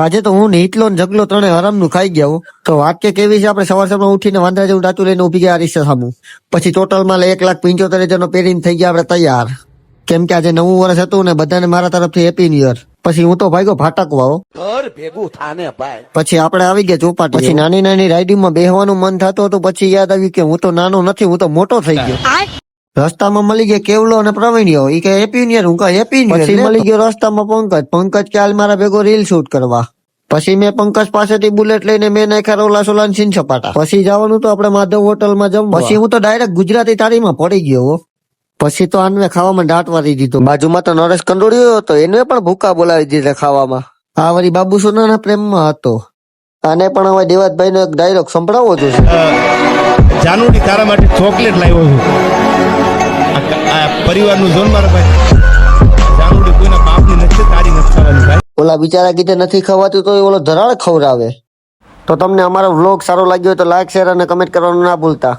આજે તો હું ને હિટલો ને જગલો ત્રણે હરામનું ખાઈ ગયા હો. તો વાક્ય કેવી છે, આપણે સવારમાં ઉઠીને વાંદરા જેવું ટાટું લઈને ઉભી ગયા રિક્ષા સામું. પછી ટોટલમાં 1,75,000 પેરીને થઈ ગયા આપણે તૈયાર. કેમ કે આજે નવું વર્ષ હતું ને બધાને મારા તરફથી હેપી ન્યુ યર. પછી હું તો ભાગ્યો ફાટકવા હો. ઘર ભેગું થાને ભાઈ. પછી આપણે આવી ગયા ચોપાટી. પછી નાની નાની રાઇડિંગમાં બેહવાનું મન થતું હતું. પછી યાદ આવ્યું કે હું તો નાનો નથી, હું તો મોટો થઈ ગયો. રસ્તામાં મળી ગયા કેવલો અને પ્રવીણ્યો. ઈ કે હેપી ન્યુ યર, હું કહું હેપી ન્યુ યર. પછી મળી ગયો રસ્તામાં પંકજ કે હાલ મારા ભેગો રીલ શૂટ કરવા. પછી મેં પંકજ પાસેથી બુલેટ લઈને મેં નાખ્યા રોલા સોલાન સીન સપાટા. પછી જવાનું તો આપણે માધવ હોટલમાં જમવા. પછી હું તો ડાયરેક્ટ ગુજરાતી થાળીમાં પડી ગયો હો. પછી તો આનવે ખાવામાં દાંત વારી દીધો. બાજુમાં તો નરેશ કંડોળ્યો હતો, એને પણ ભૂકા બોલાવી દીધા ખાવામાં. આ વળી બાબુ સોનાના પ્રેમમાં હતો. આને પણ હવે દેવાતભાઈ નો એક ડાયલોગ સંભળાવવો જોઈએ. જાનુડી તારા માટે ચોકલેટ લાવ્યો છું. આ પરિવારનું જોન મારા ભાઈ. જાનુડી કોઈના બાપની નથી, તારી નથી ખાવાની ભાઈ. ઓલા બિચારા કીધે નથી ખવાતું તો ઓલો ધરાળ ખવડાવે. તો તમને અમારો વ્લોગ સારો લાગ્યો હોય તો લાઈક, શેર અને કમેન્ટ કરવાનું ના ભૂલતા.